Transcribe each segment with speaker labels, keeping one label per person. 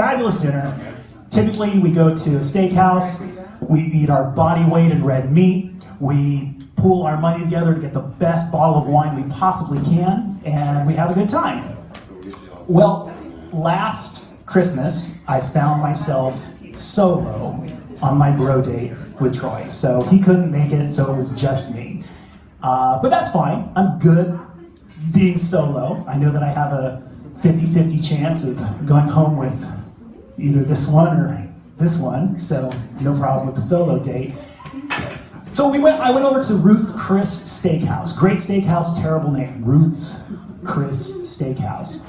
Speaker 1: fabulous dinner. Typically, we go to a steakhouse, we eat our body weight in red meat, we pool our money together to get the best bottle of wine we possibly can, and we have a good time. Well, last Christmas, I found myself solo on my bro date with Troy. So he couldn't make it, so it was just me. But that's fine. I'm good being solo. I know that I have a 50-50 chance of going home with either this one or this one, so no problem with the solo date. So I went over to Ruth's Chris Steakhouse. Great steakhouse, terrible name. Ruth's Chris Steakhouse.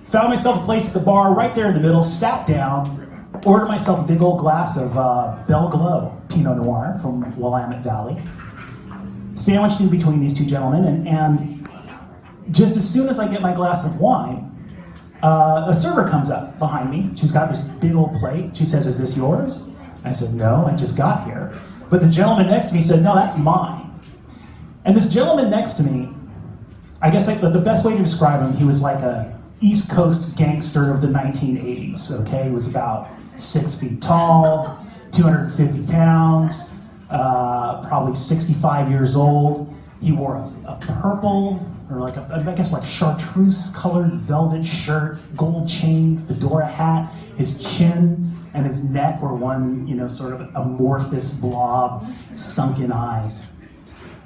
Speaker 1: Found myself a place at the bar right there in the middle, sat down, ordered myself a big old glass of Belle Glow Pinot Noir from Willamette Valley. Sandwiched in between these two gentlemen, and just as soon as I get my glass of wine, a server comes up behind me. She's got this big old plate. She says, "Is this yours?" I said, "No, I just got here." But the gentleman next to me said, "No, that's mine." And this gentleman next to me, I guess the best way to describe him, he was like a East Coast gangster of the 1980s, okay? He was about 6 feet tall, 250 pounds, probably 65 years old. He wore a purple, or like like chartreuse-colored velvet shirt, gold chain, fedora hat. His chin and his neck were one, sort of amorphous blob, sunken eyes.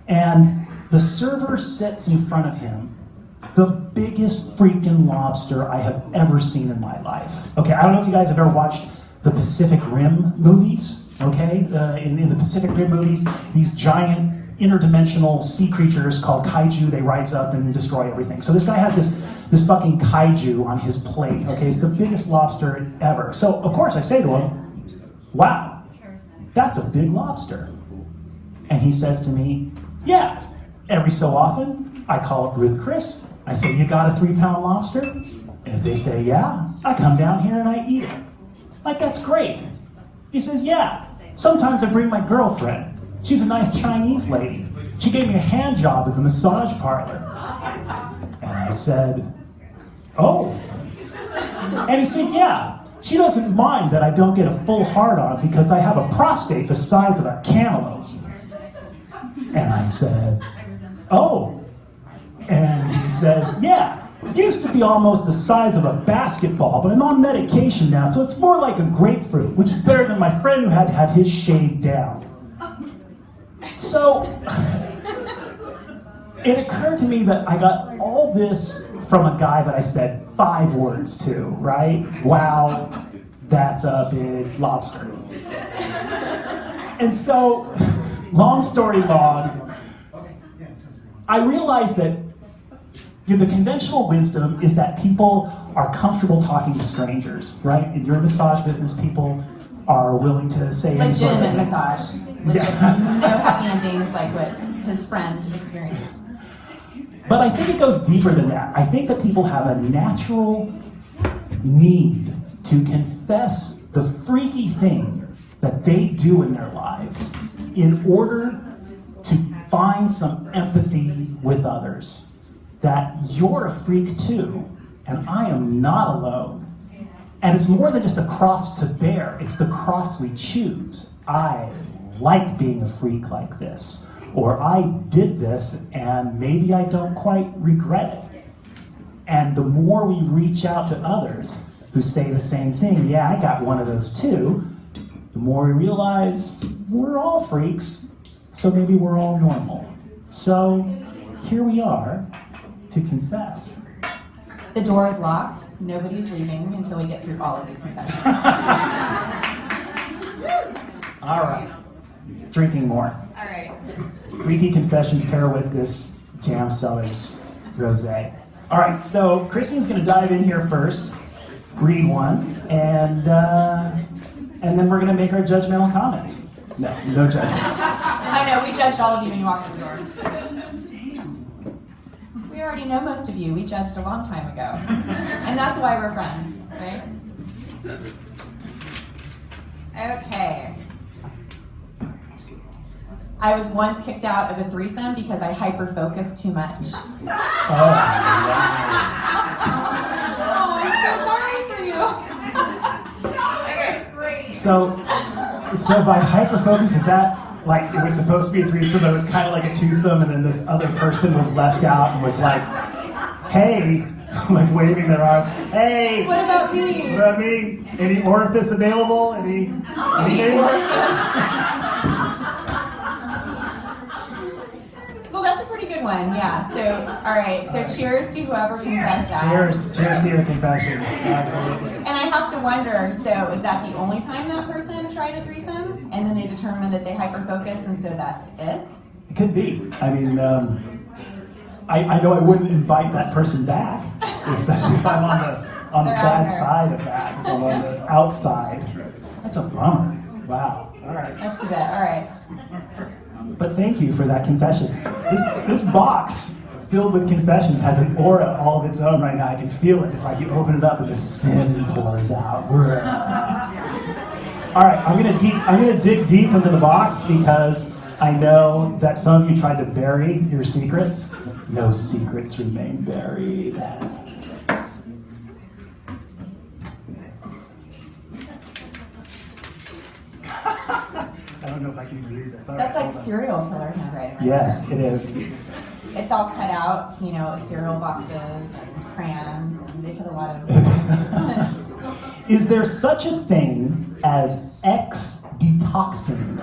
Speaker 1: And the server sits in front of him the biggest freaking lobster I have ever seen in my life. Okay, I don't know if you guys have ever watched the Pacific Rim movies, okay? In the Pacific Rim movies, these giant interdimensional sea creatures called kaiju, they rise up and destroy everything. So this guy has this fucking kaiju on his plate, okay? It's the biggest lobster ever. So, of course, I say to him, "Wow, that's a big lobster." And he says to me, "Yeah, every so often, I call up Ruth Chris. I say, 'You got a 3-pound lobster?' And if they say, 'Yeah,' I come down here and I eat it." Like, that's great. He says, "Yeah, sometimes I bring my girlfriend. She's a nice Chinese lady. She gave me a hand job at the massage parlor." And I said, "Oh." And he said, "Yeah, she doesn't mind that I don't get a full hard-on because I have a prostate the size of a cantaloupe." And I said, "Oh." And he said, "Yeah, it used to be almost the size of a basketball, but I'm on medication now, so it's more like a grapefruit, which is better than my friend who had to have his shaved down." So, it occurred to me that I got all this from a guy that I said 5 words to, right? "Wow, that's a big lobster." And so, long story long, I realized that the conventional wisdom is that people are comfortable talking to strangers, right? In your massage business, people are willing to say any sort of
Speaker 2: legitimate massage.
Speaker 1: Yeah.
Speaker 2: No happy endings like what his friend experienced.
Speaker 1: But I think it goes deeper than that. I think that people have a natural need to confess the freaky thing that they do in their lives in order to find some empathy with others. That you're a freak too, and I am not alone. And it's more than just a cross to bear, it's the cross we choose. I like being a freak like this, or I did this and maybe I don't quite regret it. And the more we reach out to others who say the same thing, "Yeah, I got one of those too," the more we realize we're all freaks, so maybe we're all normal. So here we are to confess.
Speaker 2: The door is locked. Nobody's leaving until we get through all of these confessions.
Speaker 1: All right. Drinking more.
Speaker 2: All right.
Speaker 1: Freaky confessions pair with this JaM Cellars rosé. All right, so Kristen's going to dive in here first, read one, and then we're going to make our judgmental comments. No judgments.
Speaker 2: I know, we judged all of you when you walked through the door. We already know most of you. We judged a long time ago. And that's why we're friends, right? Okay. I was once kicked out of a threesome because I hyper-focused too much.
Speaker 1: Oh, wow.
Speaker 2: Oh, I'm so sorry for you.
Speaker 1: So by hyperfocus, is that like it was supposed to be a threesome, but it was kind of like a twosome, and then this other person was left out and was like, "Hey," like waving their arms. "Hey,
Speaker 2: What about me?
Speaker 1: what about me? Any orifice available? Anything?"
Speaker 2: Well, that's a pretty good one, yeah. So, all right. So, cheers to whoever confessed that.
Speaker 1: Cheers to your confession. Absolutely.
Speaker 2: And I have to wonder. So, is that the only time that person tried a threesome, and then they determined that they hyperfocused, and so that's it?
Speaker 1: It could be. I mean, I know I wouldn't invite that person back, especially if I'm on the
Speaker 2: They're out
Speaker 1: bad
Speaker 2: there.
Speaker 1: side of that, if I'm on the outside. That's a bummer. Wow. All right.
Speaker 2: That's too bad. All right.
Speaker 1: But thank you for that confession. This box filled with confessions has an aura all of its own right now. I can feel it. It's like you open it up and the sin pours out. All right, I'm gonna dig deep into the box because I know that some of you tried to bury your secrets. No secrets remain buried. I don't know if I can even read this. All right,
Speaker 2: That's like
Speaker 1: hold on.
Speaker 2: serial killer handwriting. Right
Speaker 1: Yes, it is.
Speaker 2: It's all cut out, cereal boxes and crayons, and they put a lot of.
Speaker 1: Is there such a thing as X-detoxing?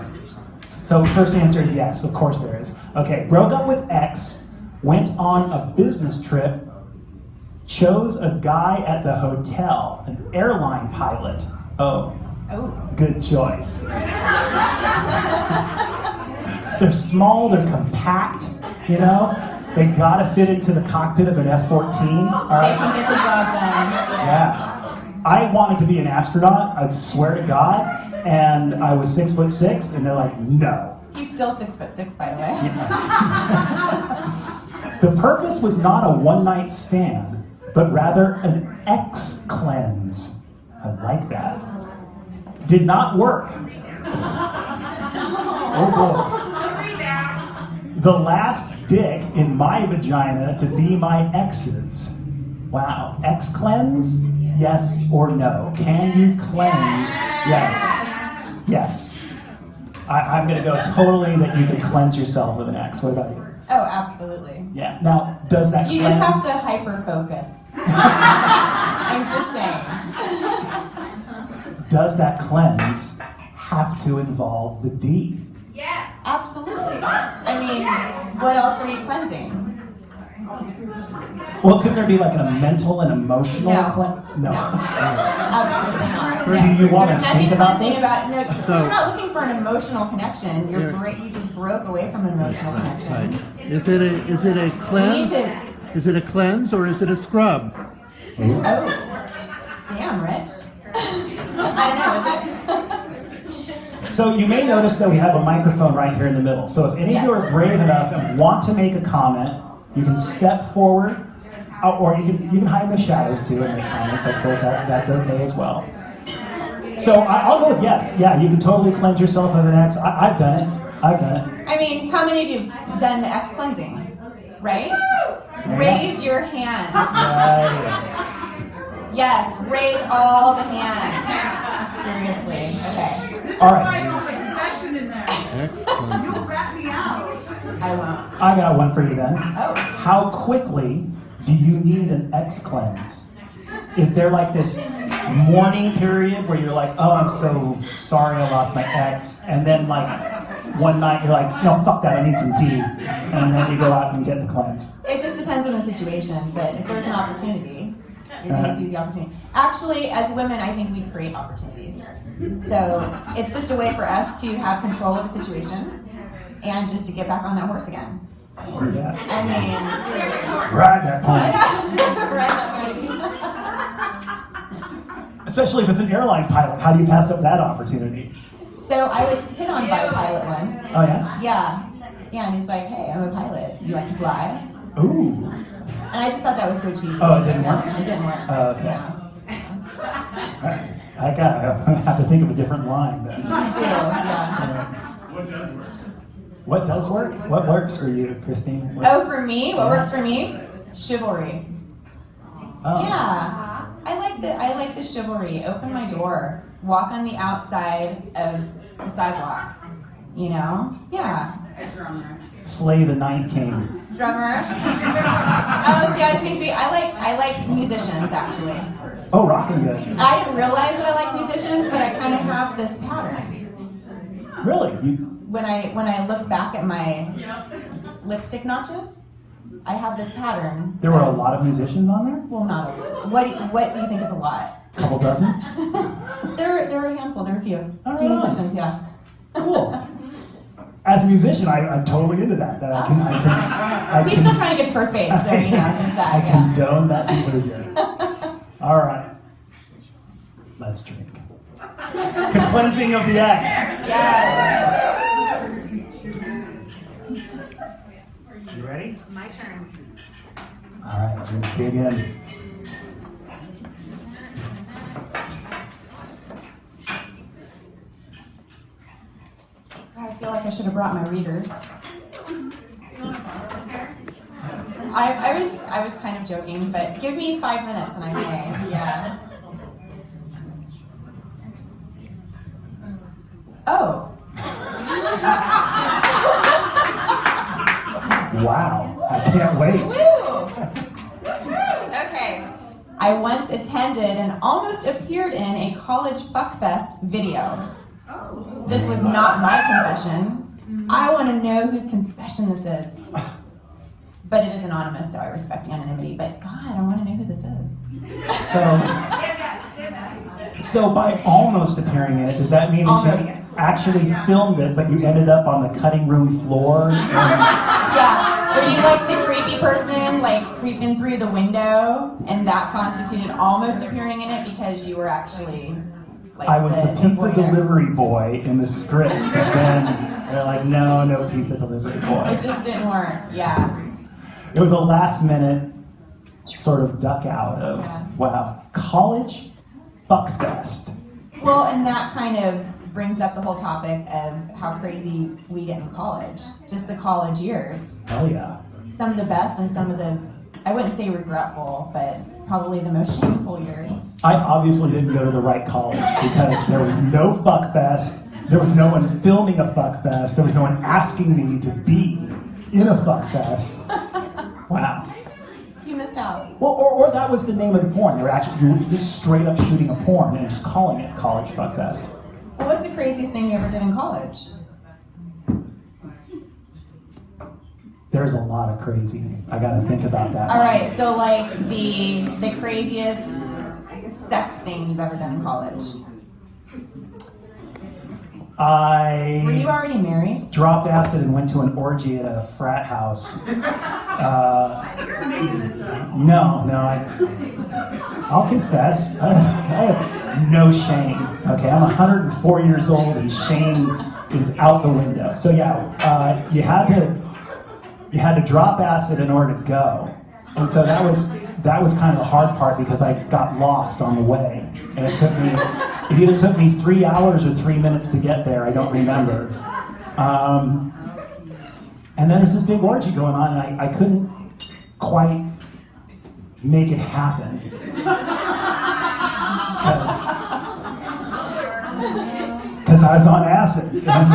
Speaker 1: So first answer is yes, of course there is. Okay, broke up with X, went on a business trip, chose a guy at the hotel, an airline pilot. Oh,
Speaker 2: Oh.
Speaker 1: good choice. They're small, they're compact, They gotta fit into the cockpit of an F-14. All
Speaker 2: They
Speaker 1: right.
Speaker 2: can get the job done.
Speaker 1: Yeah. I wanted to be an astronaut, I swear to God, and I was 6'6", and they're like, no.
Speaker 2: He's still 6'6", by the way.
Speaker 1: The purpose was not a one-night stand, but rather an X cleanse. I like that. Did not work. Oh boy. The last dick in my vagina to be my ex's. Wow. X cleanse? Yes or no? Can you cleanse? Yes. Yes. I'm going to go totally that you can cleanse yourself with an X. What about you?
Speaker 2: Oh, absolutely.
Speaker 1: Yeah. Now, does that
Speaker 2: You
Speaker 1: cleanse?
Speaker 2: just have to hyper-focus. I'm just saying.
Speaker 1: Does that cleanse have to involve the D?
Speaker 3: Yes.
Speaker 2: Absolutely. I mean, what else are you cleansing?
Speaker 1: Well, couldn't there be like a mental and emotional
Speaker 2: No.
Speaker 1: cleanse? No.
Speaker 2: Absolutely not.
Speaker 1: Do you want to
Speaker 2: There's nothing
Speaker 1: think about
Speaker 2: cleansing
Speaker 1: this?
Speaker 2: No, you're not looking for an emotional connection. You just broke away from an emotional connection.
Speaker 4: Right. Is it a cleanse?
Speaker 2: You need to.
Speaker 4: Is it a cleanse or is it a scrub?
Speaker 2: Oh, damn, Rich. I don't know. Is it?
Speaker 1: So you may notice that we have a microphone right here in the middle. So if any of you are brave enough and want to make a comment, you can step forward, or you can hide in the shadows too and make comments. I suppose that's okay as well. So I'll go with yes. Yeah, you can totally cleanse yourself of an X. I've done it.
Speaker 2: I mean, how many of you have done the X cleansing? Right?
Speaker 1: Yeah.
Speaker 2: Raise your hands.
Speaker 1: Right.
Speaker 2: Yes, raise all the hands. Seriously. Okay.
Speaker 1: All right.
Speaker 3: Confession in there.
Speaker 4: Excellent.
Speaker 3: You'll rat me out.
Speaker 2: I won't.
Speaker 1: I got one for you then.
Speaker 2: Oh.
Speaker 1: How quickly do you need an X cleanse? Is there like this mourning period where you're like, oh, I'm so sorry I lost my ex, and then like one night you're like, no, fuck that, I need some D, and then you go out and get the cleanse?
Speaker 2: It just depends on the situation, but if there's an opportunity, you're going to seize the opportunity. Actually, as women, I think we create opportunities. So it's just a way for us to have control of the situation and just to get back on that horse again.
Speaker 1: Yeah.
Speaker 2: I mean, seriously.
Speaker 1: Ride that pony.
Speaker 2: Right.
Speaker 1: Especially if it's an airline pilot, how do you pass up that opportunity?
Speaker 2: So I was hit on by a pilot once.
Speaker 1: Oh yeah?
Speaker 2: Yeah. Yeah, and he's like, hey, I'm a pilot. You like to fly?
Speaker 1: Ooh.
Speaker 2: And I just thought that was so cheesy.
Speaker 1: Oh, it didn't work?
Speaker 2: It didn't work.
Speaker 1: Oh, okay.
Speaker 2: Yeah.
Speaker 1: All right. I have to think of a different line then.
Speaker 2: You do, yeah.
Speaker 1: What does work? What works for you, Christine? What-
Speaker 2: Oh, for me? What works for me? Chivalry.
Speaker 1: Oh.
Speaker 2: Yeah. I like like the chivalry. Open my door. Walk on the outside of the sidewalk. You know? Yeah.
Speaker 3: A drummer.
Speaker 1: Slay the Night King.
Speaker 2: Drummer. Oh, see, I was being sweet. I like musicians actually.
Speaker 1: Oh, rockin' good.
Speaker 2: I didn't realize that I like musicians, but I kind of have this pattern.
Speaker 1: Really?
Speaker 2: When I look back at my lipstick notches, I have this pattern.
Speaker 1: There were a lot of musicians on there?
Speaker 2: Well, not a lot. What do you think is a lot?
Speaker 1: Couple dozen?
Speaker 2: There are a handful. There are a few.
Speaker 1: All
Speaker 2: Few
Speaker 1: right.
Speaker 2: musicians, yeah.
Speaker 1: Cool. As a musician, I'm totally into that. I
Speaker 2: He's still trying to get to first base, so you know, there's that.
Speaker 1: I
Speaker 2: Yeah.
Speaker 1: condone that behavior. All right. Let's drink. To cleansing of the X.
Speaker 2: Yes.
Speaker 1: You ready?
Speaker 2: My turn.
Speaker 1: All right, I'm gonna dig in.
Speaker 2: I feel like I should have brought my readers. I was kind of joking, but give me 5 minutes and I may. Yeah. Oh.
Speaker 1: Wow, I can't wait.
Speaker 2: Woo! Okay. I once attended and almost appeared in a college fuckfest video. This was not my confession. I want to know whose confession this is. But it is anonymous, so I respect anonymity. But God, I want to know who this is.
Speaker 1: So by almost appearing in it, does that mean that you
Speaker 2: Almost.
Speaker 1: actually filmed it, but you ended up on the cutting room floor?
Speaker 2: Yeah. Were you like the creepy person, like creeping through the window, and that constituted almost appearing in it because you were actually like
Speaker 1: I was the pizza
Speaker 2: voyeur?
Speaker 1: delivery boy in the script, but then they're like, no pizza delivery boy.
Speaker 2: It just didn't work. Yeah.
Speaker 1: It was a last minute sort of duck out of,
Speaker 2: Yeah.
Speaker 1: wow, college fuckfest.
Speaker 2: Well, and that kind of brings up the whole topic of how crazy we get in college. Just the college years.
Speaker 1: Hell yeah.
Speaker 2: Some of the best and some of the, I wouldn't say regretful, but probably the most shameful years.
Speaker 1: I obviously didn't go to the right college because there was no fuckfest, there was no one filming a fuckfest, there was no one asking me to be in a fuckfest. Wow.
Speaker 2: You missed out.
Speaker 1: Well, or that was the name of the porn. They were actually just straight up shooting a porn and just calling it College Fuckfest.
Speaker 2: Well, what's the craziest thing you ever did in college?
Speaker 1: There's a lot of crazy. I gotta think about that.
Speaker 2: All right, so like the craziest sex thing you've ever done in college. Were you
Speaker 1: I
Speaker 2: already married?
Speaker 1: dropped acid and went to an orgy at a frat house. I'll confess. I have no shame. Okay, I'm 104 years old and shame is out the window. So yeah, you had to drop acid in order to go, and so that was kind of the hard part because I got lost on the way, and it either took me 3 hours or 3 minutes to get there. I don't remember. And then there's this big orgy going on, and I couldn't quite make it happen because I was on acid. And,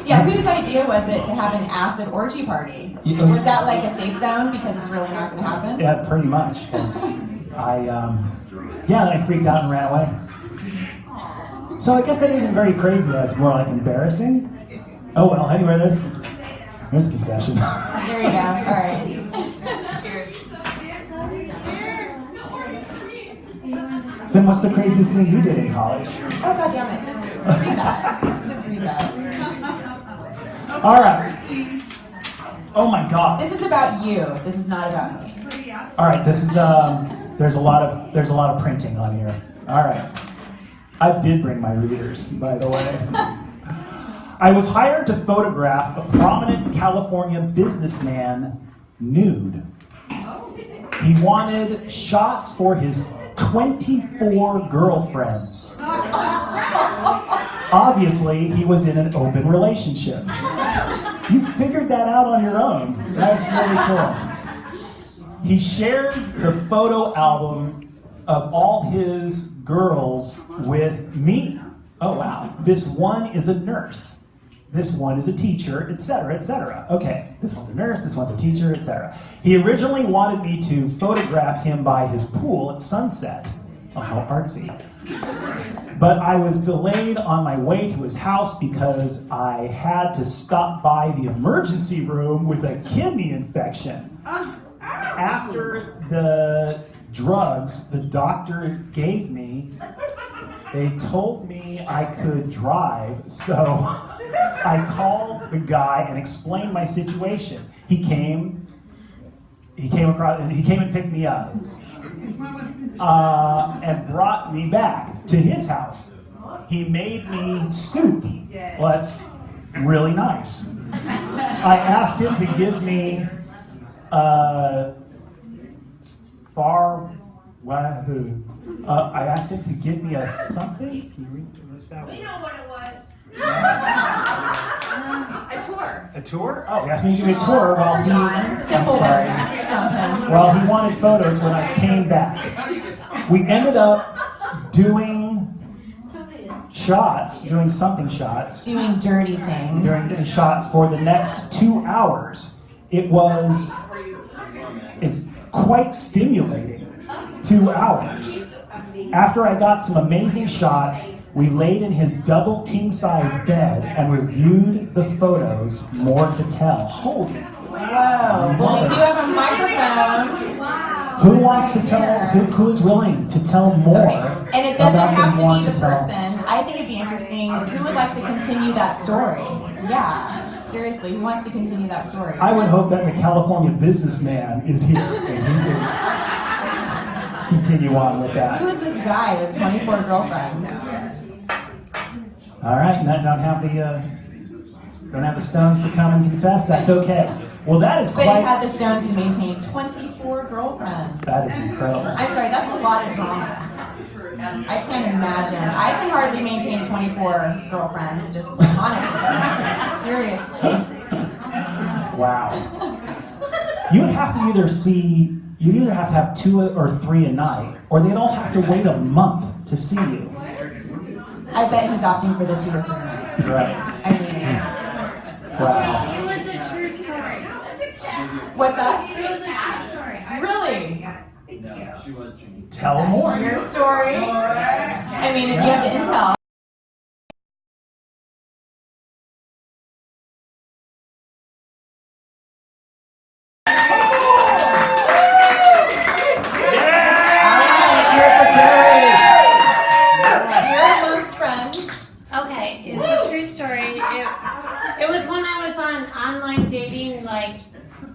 Speaker 2: Yeah, whose idea was it to have an acid orgy party?
Speaker 1: It was-
Speaker 2: Was that like a safe zone because it's really not going to happen?
Speaker 1: Yeah, pretty much. 'Cause then I freaked out and ran away. So I guess that isn't very crazy. That's more like embarrassing. Oh well. Anyway, there's confession.
Speaker 2: There you go. All right. Cheers.
Speaker 1: Then what's the craziest thing you did in college?
Speaker 2: Oh God damn it! Just read that. Just read that.
Speaker 1: All right. Oh my God.
Speaker 2: This is about you. This is not about me.
Speaker 1: All right. This is there's a lot of printing on here. All right. I did bring my readers, by the way. I was hired to photograph a prominent California businessman nude. He wanted shots for his 24 girlfriends. Obviously, he was in an open relationship. You figured that out on your own. That's really cool. He shared the photo album of all his girls with me. Oh, wow. This one is a nurse. This one is a teacher, etc., etc. Okay, this one's a nurse, this one's a teacher, etc. He originally wanted me to photograph him by his pool at sunset. Oh, how artsy. But I was delayed on my way to his house because I had to stop by the emergency room with a kidney infection. After the drugs the doctor gave me, they told me I could drive, so I called the guy and explained my situation. He came and picked me up and brought me back to his house. He made me soup. Well, that's really nice. I asked him to give me I asked him to give me a something. Can you read what's that?
Speaker 3: We know what it was.
Speaker 2: A tour.
Speaker 1: A tour? Oh, he asked me to give me a tour while he.
Speaker 2: John, simple words. Stump him.
Speaker 1: Well, he wanted photos when I came back. We ended up doing shots, doing something shots,
Speaker 2: Doing dirty things.
Speaker 1: doing shots for the next 2 hours. It was quite stimulating. 2 hours. After I got some amazing shots, we laid in his double king-size bed and reviewed the photos. More to tell. Holy.
Speaker 2: Whoa. Well, we do have a microphone.
Speaker 1: Who wants to tell, who is willing to tell more?
Speaker 2: Okay. And it doesn't
Speaker 1: about
Speaker 2: have
Speaker 1: the want
Speaker 2: to be the
Speaker 1: tell?
Speaker 2: person. I think it'd be interesting. Who would like to continue that story? Yeah. Seriously, who wants to continue that story?
Speaker 1: I would hope that the California businessman is here and he can continue on with that.
Speaker 2: Who is this guy with 24 girlfriends?
Speaker 1: All right, and I don't have the stones to come and confess. That's okay. Well, that is
Speaker 2: But he
Speaker 1: quite.
Speaker 2: had the stones to maintain 24 girlfriends.
Speaker 1: That is incredible.
Speaker 2: I'm sorry, that's a lot of drama. I can't imagine. I can hardly maintain 24 girlfriends just on it. Seriously.
Speaker 1: Wow. You'd have to you'd either have to have 2 or 3 a night, or they'd all have to wait a month to see you.
Speaker 2: I bet he's opting for the 2 or 3 night.
Speaker 1: Right.
Speaker 2: I mean,
Speaker 1: Wow.
Speaker 3: It was a true story.
Speaker 2: what's that?
Speaker 3: It was a true story.
Speaker 2: Really?
Speaker 5: No, she was.
Speaker 1: Tell more.
Speaker 2: Your story? I mean, if you have the intel. You're amongst friends.
Speaker 6: Okay, it's a true story. It was when I was on online dating like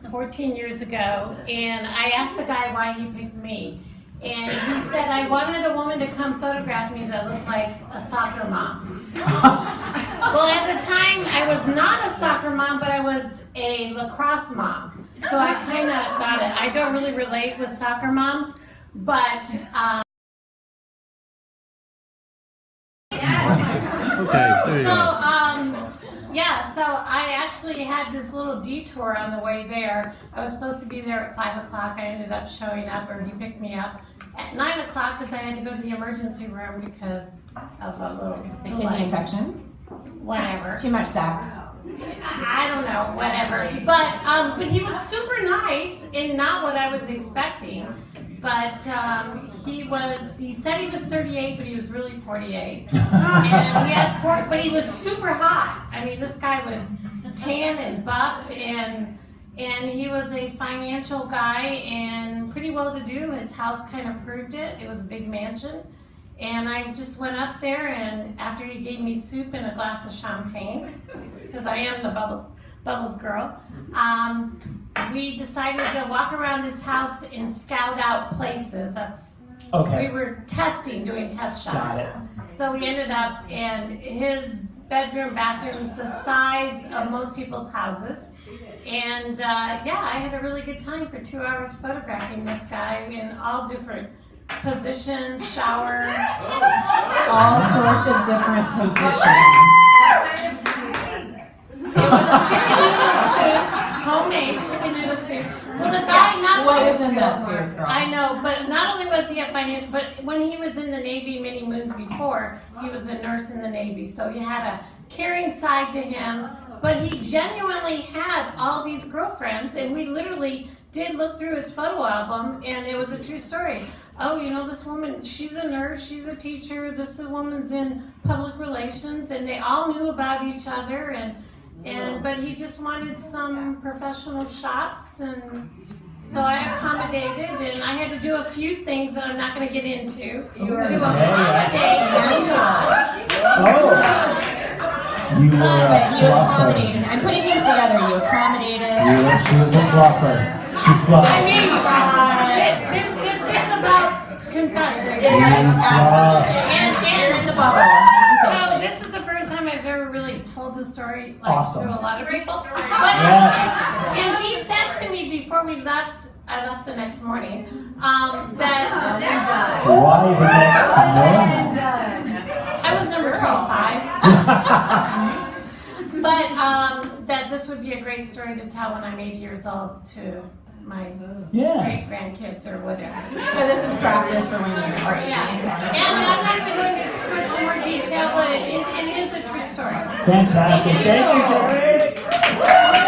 Speaker 6: 14 years ago, and I asked the guy why he picked me. And he said, I wanted a woman to come photograph me that looked like a soccer mom. Well, at the time, I was not a soccer mom, but I was a lacrosse mom. So I kind of got it. I don't really relate with soccer moms, but...
Speaker 4: Okay, there you
Speaker 6: So,
Speaker 4: go.
Speaker 6: so I actually had this little detour on the way there. I was supposed to be there at 5 o'clock. I ended up showing up, or he picked me up at 9 o'clock because I had to go to the emergency room because of a little
Speaker 2: A kidney
Speaker 6: delay.
Speaker 2: infection?
Speaker 6: Whatever.
Speaker 2: Too much sex?
Speaker 6: I don't know, whatever. But he was super nice and not what I was expecting. But he said he was 38, but he was really 48. And we had 4, but he was super hot. I mean, this guy was tan and buffed, and he was a financial guy and pretty well to do. His house kind of proved it. It was a big mansion. And I just went up there, and after he gave me soup and a glass of champagne, because I am the Bubbles girl, we decided to walk around his house and scout out places.
Speaker 1: Okay.
Speaker 6: We were doing test shots.
Speaker 1: Got it.
Speaker 6: So we ended up, and his bathroom is the size of most people's houses. And I had a really good time for 2 hours photographing this guy in all different positions, shower.
Speaker 2: All sorts of different positions.
Speaker 6: It was a chicken noodle soup. homemade chicken noodle soup. Well, the guy not
Speaker 2: What
Speaker 6: only
Speaker 2: was in that soup, girl?
Speaker 6: I know, but not only was he a financial, but when he was in the Navy many moons before, he was a nurse in the Navy, so he had a caring side to him. But he genuinely had all these girlfriends, and we literally did look through his photo album, and it was a true story. Oh, you know, this woman, she's a nurse, she's a teacher, this woman's in public relations, and they all knew about each other, but he just wanted some professional shots, and so I accommodated, and I had to do a few things that I'm not going to get into to accommodate their shots.
Speaker 1: Oh, you were
Speaker 2: But
Speaker 1: a
Speaker 2: you
Speaker 1: fluffer.
Speaker 2: accommodated. I'm putting things together. You accommodated.
Speaker 1: She was a fluffer. She fluffed.
Speaker 6: I mean, this is about confession.
Speaker 2: It is absolutely. You're in the bubble.
Speaker 6: So this is the first time I've ever really told the story
Speaker 1: Awesome.
Speaker 6: to a lot of people.
Speaker 1: Yes.
Speaker 6: And he said to me before we left, I left the next morning, that
Speaker 1: Why the next morning?
Speaker 6: I was number 25. But that this would be a great story to tell when I'm 80 years old to my
Speaker 1: Yeah.
Speaker 6: great grandkids or whatever.
Speaker 2: So this is practice for when you are 80
Speaker 6: Yeah,
Speaker 2: and
Speaker 6: and I'm not going to go into too much more detail, but it is a true story.
Speaker 1: Fantastic. Thank you, Gary.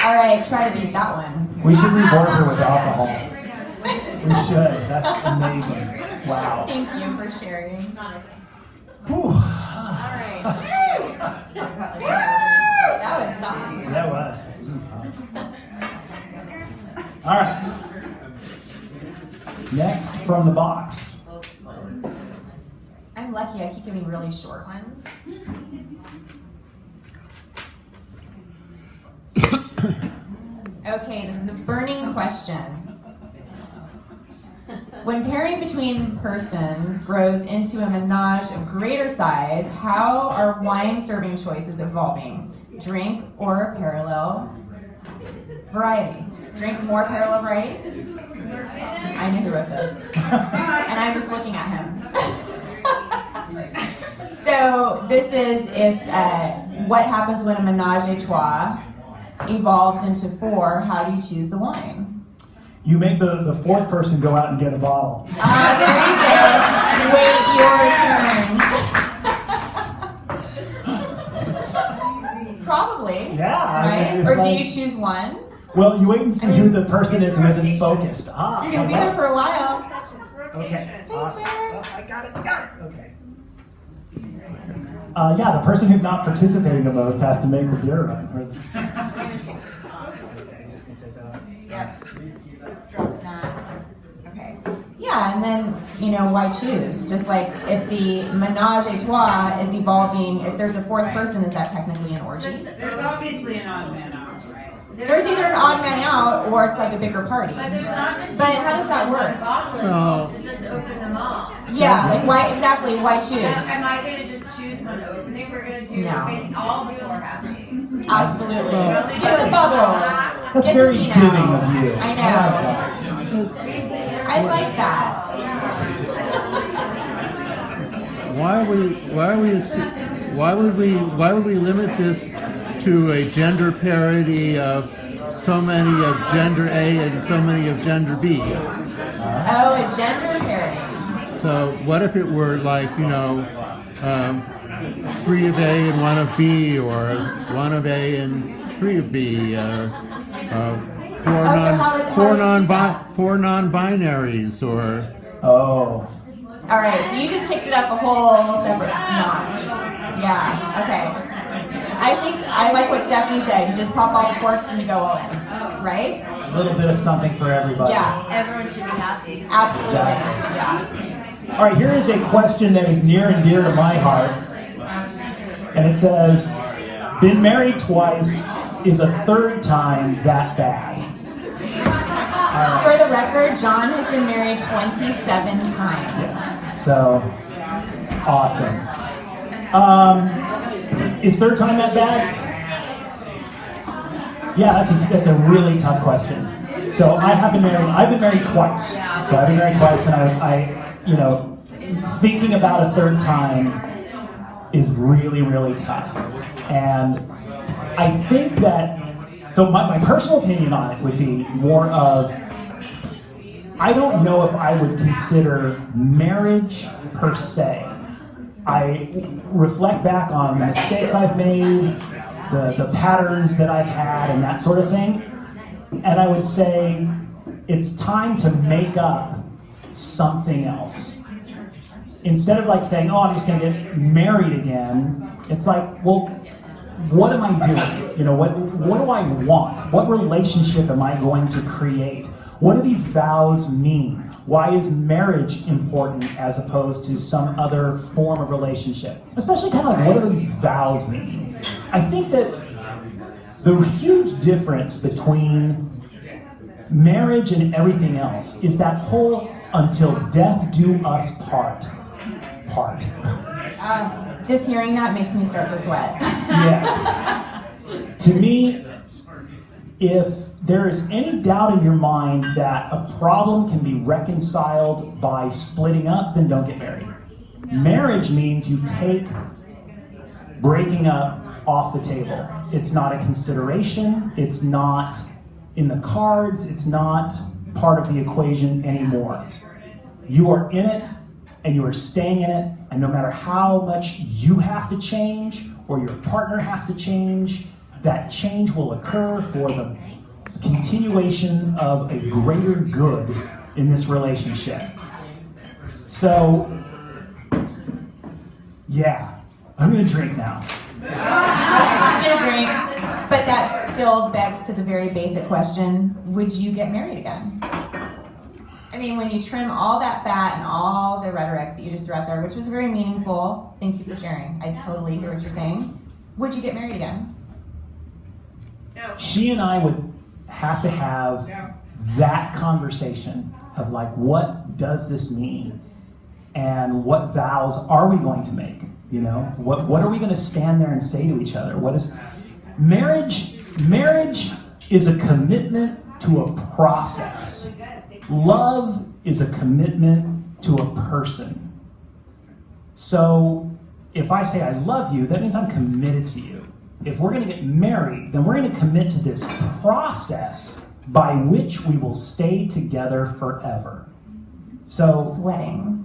Speaker 2: All right, try to beat that one.
Speaker 1: We should reward her with alcohol. We should. That's amazing. Wow.
Speaker 2: Thank you for sharing.
Speaker 1: Whew.
Speaker 2: That was saucy.
Speaker 1: That was. All right. Next from the box.
Speaker 2: I'm lucky. I keep getting really short ones. Okay, this is a burning question. When pairing between persons grows into a menage of greater size, how are wine serving choices evolving? Drink or parallel variety? Drink more parallel variety? I knew who wrote this. And I was looking at him. So this is if what happens when a menage a trois evolves into four, how do you choose the wine?
Speaker 1: You make the fourth person go out and get a bottle.
Speaker 2: There you go. Wait your turn. Probably.
Speaker 1: Yeah. I
Speaker 2: Right?
Speaker 1: mean, it's
Speaker 2: Or do
Speaker 1: like-
Speaker 2: you choose one?
Speaker 1: Well, you wait and see who the person is who isn't focused. Ah,
Speaker 2: You're gonna be there for a while.
Speaker 1: okay. Awesome.
Speaker 2: Claire.
Speaker 1: Well, I got it. Okay. Yeah, the person who's not participating the most has to make the beer run.
Speaker 2: Yep. Drop that. Okay. Yeah, and then, why choose? Just like if the menage a trois is evolving, if there's a fourth person, is that technically an orgy?
Speaker 3: There's obviously an odd man out, right?
Speaker 2: There's either an odd man out or it's like a bigger party.
Speaker 5: But there's obviously
Speaker 2: But how does that work?
Speaker 5: bottle involved to just open them all.
Speaker 2: Yeah, like why exactly? Why choose?
Speaker 5: Am I going to just choose one opening? We're going to do
Speaker 2: No.
Speaker 5: all before happening.
Speaker 2: Absolutely.
Speaker 1: Well,
Speaker 2: Get the bubbles.
Speaker 1: That's
Speaker 2: Get
Speaker 1: very
Speaker 2: the
Speaker 1: giving
Speaker 2: Pinot.
Speaker 1: of you.
Speaker 2: I know. I like that.
Speaker 4: Why would we limit this to a gender parity of so many of gender A and so many of gender B?
Speaker 2: Oh, a gender parity.
Speaker 4: So what if it were like, 3 of A and 1 of B, or 1 of A and 3 of B, four non-binaries, or
Speaker 1: Oh.
Speaker 2: All right, so you just kicked it up a whole separate notch. Yeah, okay. I think I like what Stephanie said. You just pop all the corks and you go all in, right?
Speaker 1: A little bit of something for everybody.
Speaker 2: Yeah,
Speaker 5: Everyone should be happy.
Speaker 2: absolutely. Yeah.
Speaker 1: All right, here is a question that is near and dear to my heart. And it says, been married twice, is a third time that bad?
Speaker 2: For the record, John has been married 27 times.
Speaker 1: So, it's awesome. Is third time that bad? Yeah, that's a really tough question. So I've been married twice. So I've been married twice, and I thinking about a third time is really, really tough. And I think that, so my personal opinion on it would be more of, I don't know if I would consider marriage per se. I reflect back on the mistakes I've made, the patterns that I've had, and that sort of thing. And I would say it's time to make up something else. Instead of like saying, oh, I'm just going to get married again, it's like, well, what am I doing? You know, what do I want? What relationship am I going to create? What do these vows mean? Why is marriage important as opposed to some other form of relationship? Especially kind of like, what do these vows mean? I think that the huge difference between marriage and everything else is that whole until death do us part.
Speaker 2: Just hearing that makes me start to sweat.
Speaker 1: Yeah. To me, if there is any doubt in your mind that a problem can be reconciled by splitting up, then don't get married. Marriage means you take breaking up off the table. It's not a consideration. It's not in the cards. It's not part of the equation anymore. You are in it, and you are staying in it, and no matter how much you have to change or your partner has to change, that change will occur for the continuation of a greater good in this relationship. So, yeah, I'm gonna drink now.
Speaker 2: I'm gonna drink, but that still begs to the very basic question, would you get married again? I mean, when you trim all that fat and all the rhetoric that you just threw out there, which was very meaningful, thank you for sharing. I totally hear what you're saying. Would you get married again?
Speaker 3: No.
Speaker 1: She and I would have to have that conversation of like, what does this mean? And what vows are we going to make? You know, what are we going to stand there and say to each other? What is marriage? Marriage is a commitment to a process. Love is a commitment to a person. So if I say I love you, that means I'm committed to you. If we're going to get married, then we're going to commit to this process by which we will stay together forever. So
Speaker 2: Sweating.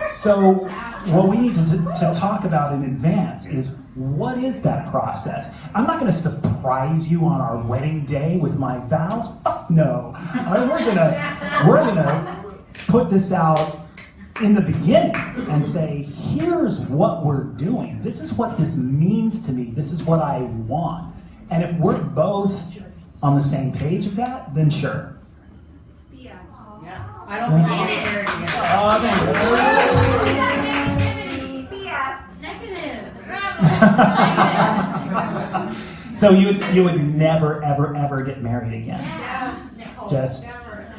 Speaker 1: So what we need to talk about in advance is, what is that process? I'm not going to surprise you on our wedding day with my vows. Fuck no. We're gonna put this out in the beginning and say, here's what we're doing. This is what this means to me. This is what I want. And if we're both on the same page of that, then sure.
Speaker 3: I don't think I get married again.
Speaker 1: So you would never, ever, ever get married again? Just,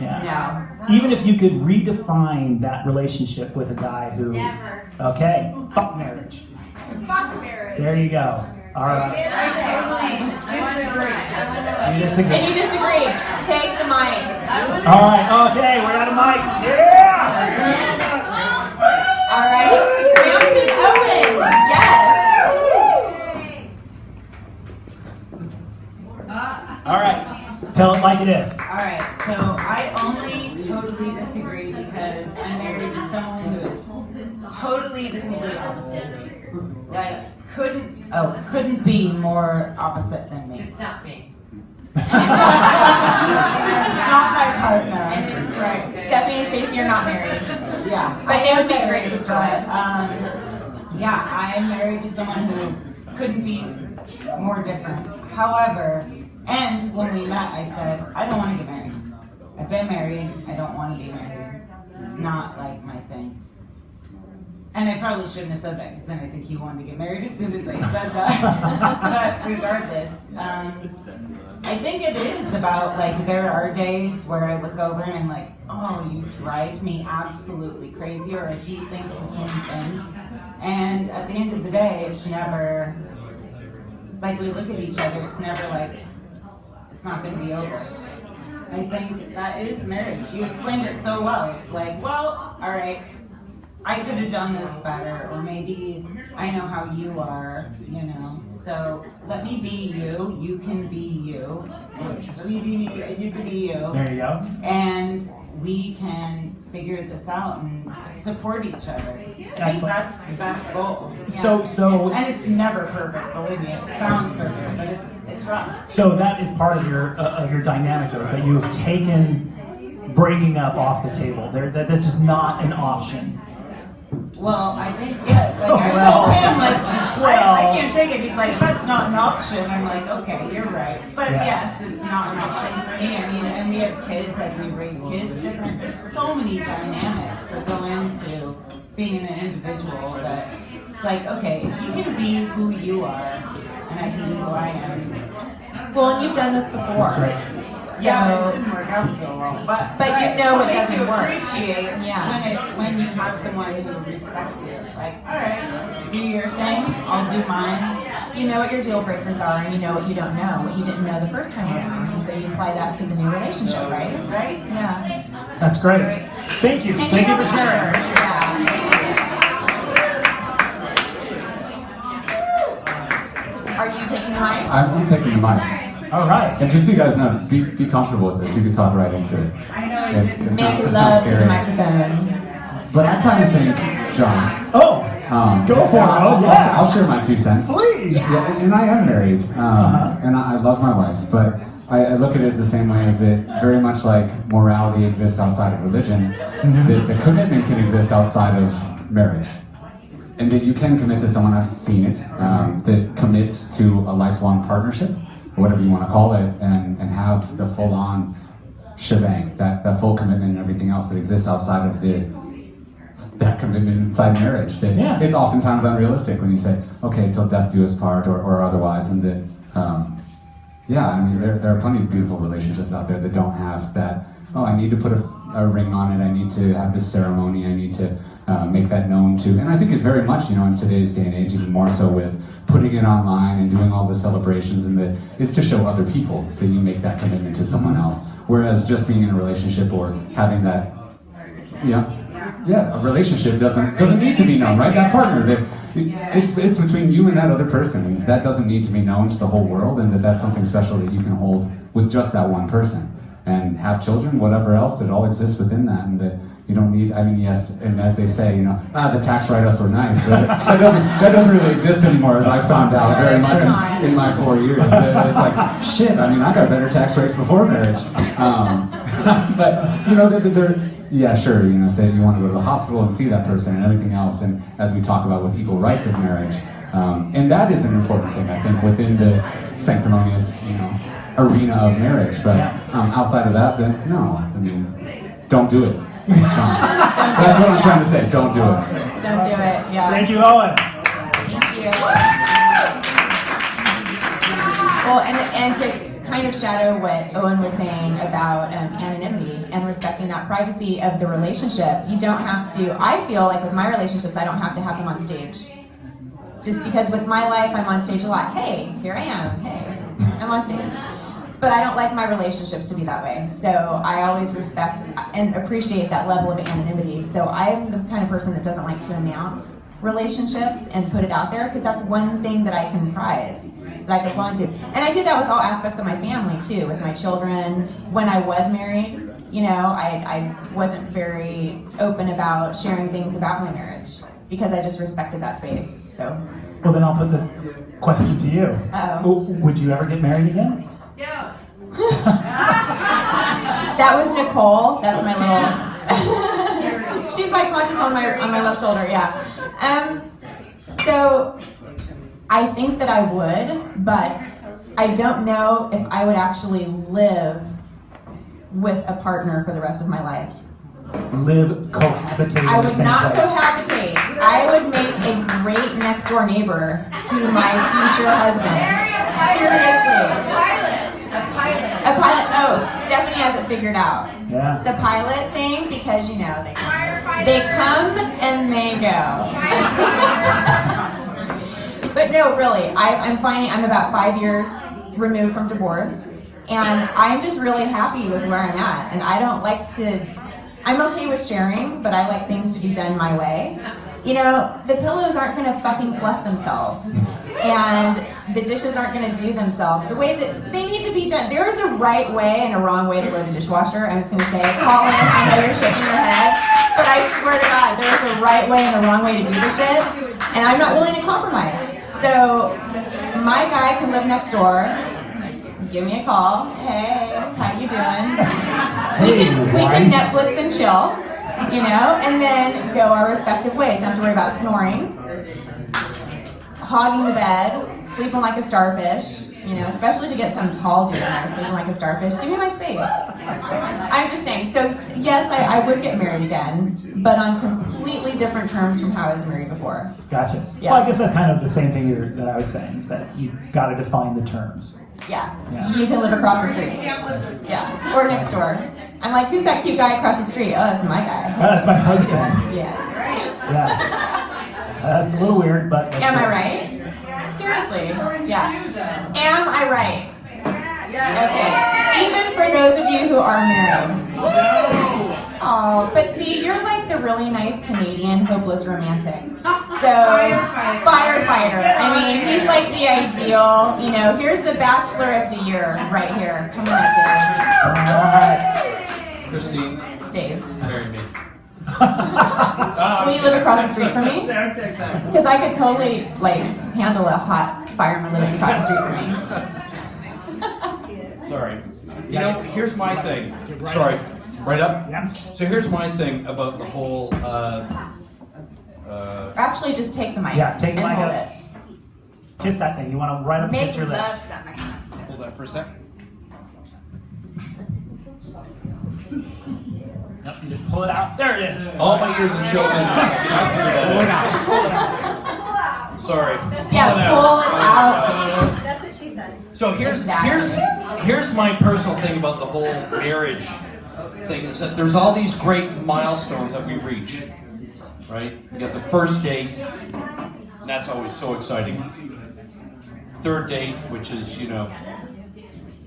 Speaker 1: yeah.
Speaker 2: No.
Speaker 1: Even if you could redefine that relationship with a guy who...
Speaker 3: Never.
Speaker 1: Okay, fuck marriage.
Speaker 3: Fuck marriage.
Speaker 1: There you go. All right. You disagree.
Speaker 2: And you disagree. Take the mic.
Speaker 1: All right, okay, we're out of mic. Yeah!
Speaker 2: All right. Mountain Owen. Yes.
Speaker 7: All right.
Speaker 1: Tell it like it is.
Speaker 7: All right. So I only totally disagree because I'm married to someone who is totally the complete opposite of me. Like couldn't be more opposite than me.
Speaker 5: It's not me.
Speaker 7: This is not my partner. Right.
Speaker 2: Stephanie and Stacey are not married.
Speaker 7: Yeah.
Speaker 2: But they would be great sister
Speaker 7: But,
Speaker 2: wives.
Speaker 7: yeah, I am married to someone who couldn't be more different. However, and when we met, I said, I don't want to get married. I've been married. I don't want to be married. It's not like my thing. And I probably shouldn't have said that because then I think he wanted to get married as soon as I said that. But regardless, I think it is about, like, there are days where I look over and I'm like, oh, you drive me absolutely crazy, or he thinks the same thing. And at the end of the day, it's never, like, we look at each other, it's never like, it's not going to be over. I think that is marriage. You explained it so well. It's like, well, all right, I could have done this better, or maybe I know how you are, you know. So let me be you. You can be you. Let me be me, and you can be you.
Speaker 1: There you go.
Speaker 7: And we can figure this out and support each other. I think
Speaker 1: Excellent.
Speaker 7: that's the best goal.
Speaker 1: So
Speaker 7: And it's never perfect, believe me. It sounds perfect, but it's rough.
Speaker 1: So that is part of your dynamic, though, is that you have taken breaking up off the table. That's just not an option.
Speaker 7: Well, I think, yeah, like I
Speaker 1: Well.
Speaker 7: told him, like,
Speaker 1: Well.
Speaker 7: I can't take it. He's like, that's not an option. I'm like, okay, you're right. But
Speaker 1: Yeah.
Speaker 7: yes, it's not an option for me. I mean, and we have kids, like we raise kids different. There's so many dynamics that go into being an individual that it's like, okay, if you can be who you are, and I can be who I am.
Speaker 2: Well, and you've done this before.
Speaker 1: That's great.
Speaker 7: Yeah, but it
Speaker 2: So,
Speaker 7: didn't work out so well. But
Speaker 2: you know
Speaker 7: so
Speaker 2: it
Speaker 7: makes
Speaker 2: doesn't
Speaker 7: you
Speaker 2: work.
Speaker 7: appreciate
Speaker 2: Yeah.
Speaker 7: when you have someone who respects you. Like, all right, do your thing, I'll do mine.
Speaker 2: you know what your deal breakers are, and you know what you don't know, what you didn't know the first time around, and so you apply that to the new relationship, right?
Speaker 7: Right?
Speaker 2: Yeah.
Speaker 1: That's great. Thank you.
Speaker 2: And
Speaker 1: Thank you
Speaker 2: know
Speaker 1: for sharing.
Speaker 2: Yeah. Are you taking the mic?
Speaker 8: I'm taking the mic.
Speaker 1: All right.
Speaker 8: And just so you guys know, be comfortable with this. You can talk right into it.
Speaker 7: I know
Speaker 8: It's
Speaker 7: it's
Speaker 8: not,
Speaker 2: Make
Speaker 8: it's not
Speaker 2: love to the
Speaker 8: scary.
Speaker 2: microphone.
Speaker 8: But I kind of think, John,
Speaker 1: Oh, go for it. Oh, yeah.
Speaker 8: I'll share my 2 cents.
Speaker 1: Please.
Speaker 8: Yeah, and I am married, and I love my wife, but I look at it the same way as that very much like morality exists outside of religion, the commitment can exist outside of marriage. And that you can commit to someone, I've seen it, that commit to a lifelong partnership, whatever you want to call it, and have the full-on shebang, that full commitment and everything else that exists outside of that commitment inside marriage. That
Speaker 1: Yeah.
Speaker 8: It's oftentimes unrealistic when you say, okay, till death do us part, or otherwise, and that, yeah, I mean, there are plenty of beautiful relationships out there that don't have that, oh, I need to put a ring on it, I need to have this ceremony, I need to make that known to, and I think it's very much, in today's day and age, even more so with putting it online and doing all the celebrations, and that it's to show other people that you make that commitment to someone else. Whereas just being in a relationship or having that, a relationship doesn't need to be known, right? That partner, it's between you and that other person, and that doesn't need to be known to the whole world, and that's something special that you can hold with just that one person, and have children, whatever else, it all exists within that, and that you don't need, I mean, yes, and as they say, the tax write-offs were nice, but that doesn't really exist anymore, as I found out very much in my 4 years. It's like, shit, I mean, I got better tax rates before marriage. But, they're, yeah, sure, say you want to go to the hospital and see that person and everything else, and as we talk about with equal rights of marriage, and that is an important thing, I think, within the sanctimonious, arena of marriage, but outside of that, then, no, I mean, don't do it. That's what I'm trying to say. Don't do it.
Speaker 2: Don't do it. Yeah.
Speaker 1: Thank you, Owen.
Speaker 2: Thank you. Well, and to kind of shadow what Owen was saying about anonymity and respecting that privacy of the relationship, you don't have to, I feel like with my relationships, I don't have to have them on stage. Just because with my life, I'm on stage a lot. Hey, here I am. Hey, I'm on stage. But I don't like my relationships to be that way. So I always respect and appreciate that level of anonymity. So I'm the kind of person that doesn't like to announce relationships and put it out there, because that's one thing that I can prize, that I can belong to. And I do that with all aspects of my family too, with my children. When I was married, I wasn't very open about sharing things about my marriage because I just respected that space. So.
Speaker 1: Well, then I'll put the question to you.
Speaker 2: Uh-oh.
Speaker 1: Would you ever get married again?
Speaker 3: Yeah.
Speaker 2: That was Nicole. That's my little. She's my conscious on my left shoulder. Yeah. So I think that I would, but I don't know if I would actually live with a partner for the rest of my life.
Speaker 1: Live cohabitating
Speaker 2: I
Speaker 1: in the
Speaker 2: would
Speaker 1: same
Speaker 2: not
Speaker 1: place.
Speaker 2: cohabitate. I would make a great next door neighbor to my future husband. Seriously.
Speaker 5: A pilot.
Speaker 2: A pilot. Oh, Stephanie has it figured out.
Speaker 1: Yeah.
Speaker 2: The pilot thing, because they come and they go. But no, really, I'm finding I'm about 5 years removed from divorce, and I'm just really happy with where I'm at. And I don't like to I'm okay with sharing, but I like things to be done my way. You know, the pillows aren't gonna fucking fluff themselves. And the dishes aren't gonna do themselves. The way that they need to be done. There is a right way and a wrong way to load a dishwasher. I'm just gonna say, call in, I know you're shaking your head. But I swear to God, there is a right way and a wrong way to do this shit. And I'm not willing to compromise. So, my guy can live next door. Give me a call. Hey, how you doing? We can Netflix and chill, you know, and then go our respective ways. Don't have to worry about snoring, hogging the bed, sleeping like a starfish, you know, especially to get some tall dude in there sleeping like a starfish. Give me my space. I'm just saying. So, yes, I would get married again, but on completely different terms from how I was married before.
Speaker 1: Gotcha.
Speaker 2: Yeah.
Speaker 1: Well, I guess that's kind of the same thing that I was saying, is that you got to define the terms.
Speaker 2: Yeah.
Speaker 1: Yeah.
Speaker 2: You can live across the street. Yeah. Or next door. I'm like, who's that cute guy across the street? Oh, that's my guy.
Speaker 1: Oh, that's my husband.
Speaker 2: Yeah.
Speaker 1: Yeah. That's a little weird, but that's
Speaker 2: Am I
Speaker 1: good.
Speaker 2: right? Seriously. Yeah. Am I right? Okay. Even for those of you who are married. Oh, but see, you're like the really nice Canadian hopeless romantic. So, firefighter. I mean, he's like the ideal, you know, here's the Bachelor of the Year right here. Come on,
Speaker 1: All right.
Speaker 9: Christine,
Speaker 2: Dave.
Speaker 9: marry me.
Speaker 2: Will you live across the street from me? Because I could totally, like, handle a hot fireman living across the street from me.
Speaker 9: Sorry. You know, here's my thing. Sorry. Right up?
Speaker 1: Yeah.
Speaker 9: So here's my thing about the whole,
Speaker 2: Or actually, just take the mic.
Speaker 1: Yeah, take the
Speaker 2: and
Speaker 1: mic
Speaker 2: hold
Speaker 1: up.
Speaker 2: it.
Speaker 1: Kiss that thing. You want to right up
Speaker 2: Make
Speaker 1: against your lips.
Speaker 2: love that mic.
Speaker 9: hold that for a sec.
Speaker 1: Yep, you just pull it out. There it is.
Speaker 9: All my years in show business. Sorry.
Speaker 2: Yeah, pull it out, Dave.
Speaker 3: That's what she said.
Speaker 9: So here's my personal thing about the whole marriage thing, is that there's all these great milestones that we reach, right? You get the first date, and that's always so exciting. Third date, which is, you know,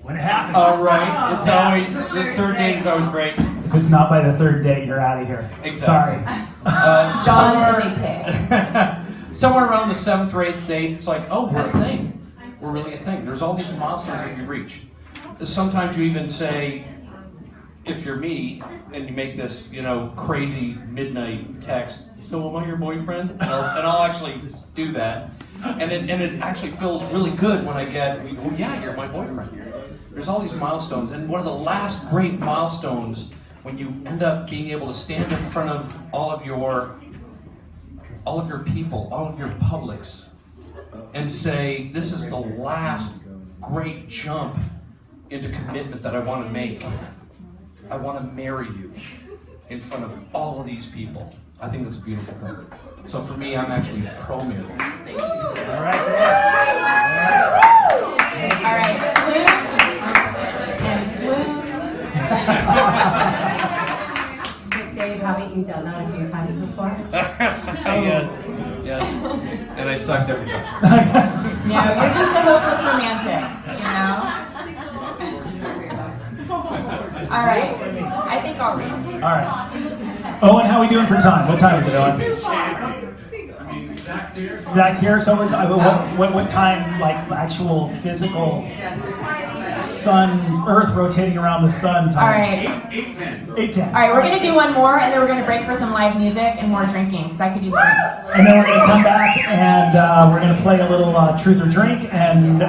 Speaker 1: When it happens.
Speaker 9: all right. It's always, the third date is always great.
Speaker 1: If it's not by the third date, you're out of here.
Speaker 9: Exactly.
Speaker 1: Sorry.
Speaker 2: John is a pig.
Speaker 9: Somewhere around the 7th or 8th date, it's like, oh, we're a thing. We're really a thing. There's all these milestones that you reach. Sometimes you even say, if you're me, and you make this, you know, crazy midnight text, so am I your boyfriend? And I'll actually do that. And it actually feels really good when I get, well, yeah, you're my boyfriend. There's all these milestones. And one of the last great milestones, when you end up being able to stand in front of all of your people, all of your publics, and say, this is the last great jump into commitment that I want to make. I want to marry you in front of all of these people. I think that's a beautiful thing. So for me, I'm actually pro-marriage.
Speaker 1: All right.
Speaker 2: All right, swoon and swoon.
Speaker 5: Dave, haven't you done that a few times before?
Speaker 9: Yes. And I sucked every time.
Speaker 2: No, you're just the hopeless romantic, you know? All right, I think I'll read.
Speaker 1: All right. Owen, how are we doing for time? What time is it, Owen? Zach's here. So we're what time, like actual physical sun, Earth rotating around the sun time?
Speaker 2: All right.
Speaker 1: 8:10.
Speaker 2: All right, we're going to do one more, and then we're going to break for some live music and more drinking, because I could use a drink.
Speaker 1: And then we're going to come back and we're going to play a little truth or drink and